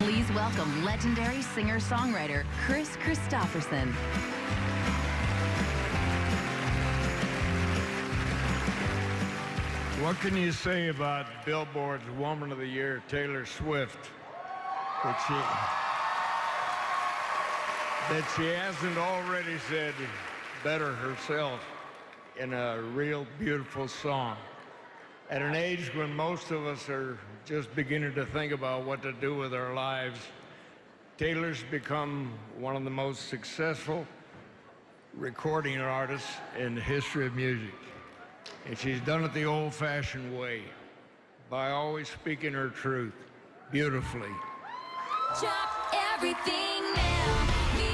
Please welcome legendary singer-songwriter Chris Christopherson. What can you say about Billboard's Woman of the Year, Taylor Swift? That she hasn't already said better herself in a real beautiful song. At an age when most of us are just beginning to think about what to do with our lives, Taylor's become one of the most successful recording artists in the history of music. And she's done it the old-fashioned way, by always speaking her truth, beautifully. Drop everything now.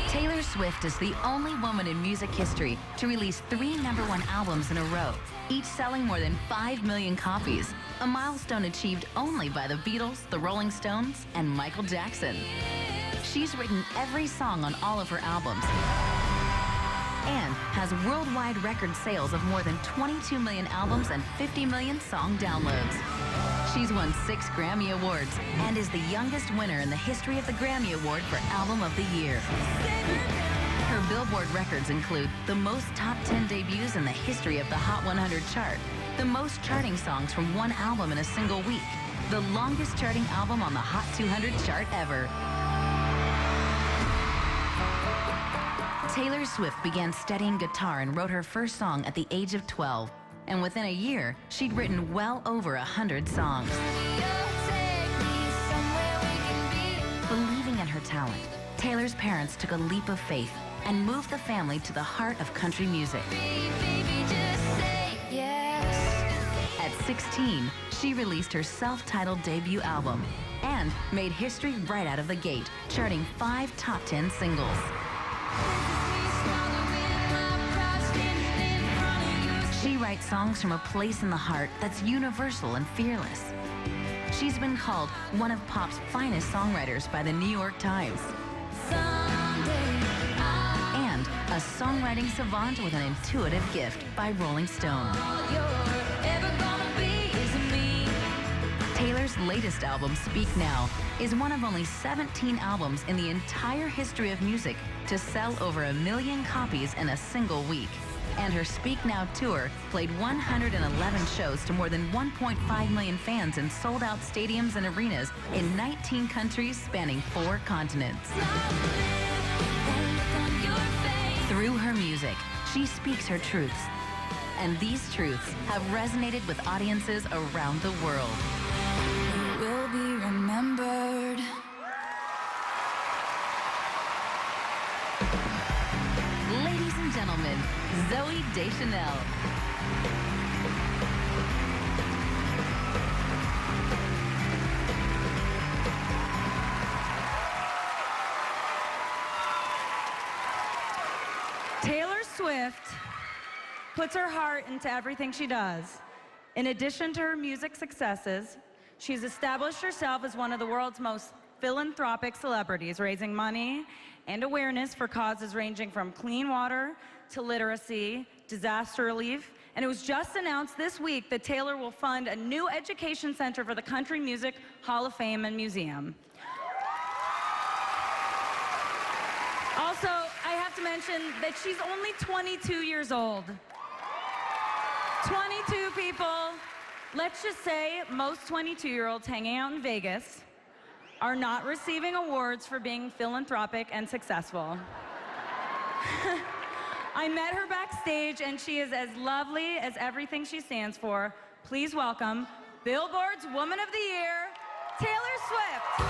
Taylor Swift is the only woman in music history to release 3 #1 albums in a row, each selling more than 5 million copies, a milestone achieved only by the Beatles, the Rolling Stones, and Michael Jackson. She's written every song on all of her albums and has worldwide record sales of more than 22 million albums and 50 million song downloads. She's won 6 Grammy Awards and is the youngest winner in the history of the Grammy Award for Album of the Year. Her Billboard records include the most top 10 debuts in the history of the Hot 100 chart, the most charting songs from one album in a single week, the longest charting album on the Hot 200 chart ever. Taylor Swift began studying guitar and wrote her first song at the age of 12. And within a year, she'd written well over 100 songs. Believing in her talent, Taylor's parents took a leap of faith and moved the family to the heart of country music. At 16, she released her self-titled debut album and made history right out of the gate, charting 5 top 10 singles. She writes songs from a place in the heart that's universal and fearless. She's been called one of pop's finest songwriters by the New York Times. And a songwriting savant with an intuitive gift by Rolling Stone. Taylor's latest album, Speak Now, is one of only 17 albums in the entire history of music to sell over 1 million copies in a single week. And her Speak Now tour played 111 shows to more than 1.5 million fans in sold-out stadiums and arenas in 19 countries spanning 4 continents. Through her music, she speaks her truths. And these truths have resonated with audiences around the world. You will be remembered. Ladies and gentlemen, Zooey Deschanel. Taylor Swift puts her heart into everything she does. In addition to her music successes, she's established herself as one of the world's most philanthropic celebrities, raising money and awareness for causes ranging from clean water to literacy, disaster relief, and it was just announced this week that Taylor will fund a new education center for the Country Music Hall of Fame and Museum. Also, I have to mention that she's only 22 years old. 22 people. Let's just say most 22-year-olds hanging out in Vegas are not receiving awards for being philanthropic and successful. I met her backstage, and she is as lovely as everything she stands for. Please welcome Billboard's Woman of the Year, Taylor Swift.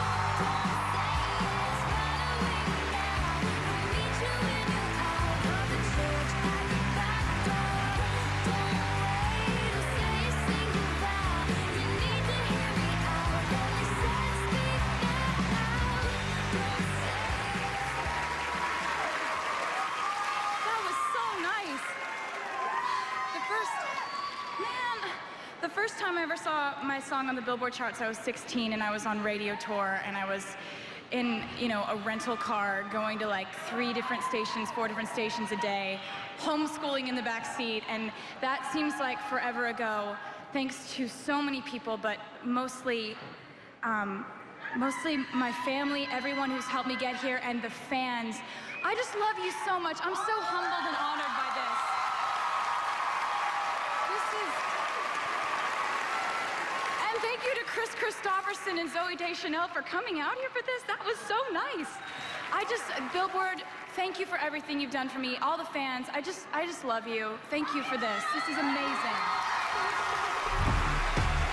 The first time I ever saw my song on the Billboard charts, I was 16 and I was on radio tour and I was in, a rental car going to like 3 different stations, 4 different stations a day, homeschooling in the back seat, and that seems like forever ago, thanks to so many people, but mostly mostly my family, everyone who's helped me get here, and the fans. I just love you so much. I'm so humbled and honored by this. And thank you to Chris Christopherson and Zoe Deschanel for coming out here for this. That was so nice. Billboard, thank you for everything you've done for me. All the fans, I just love you. Thank you for this. This is amazing.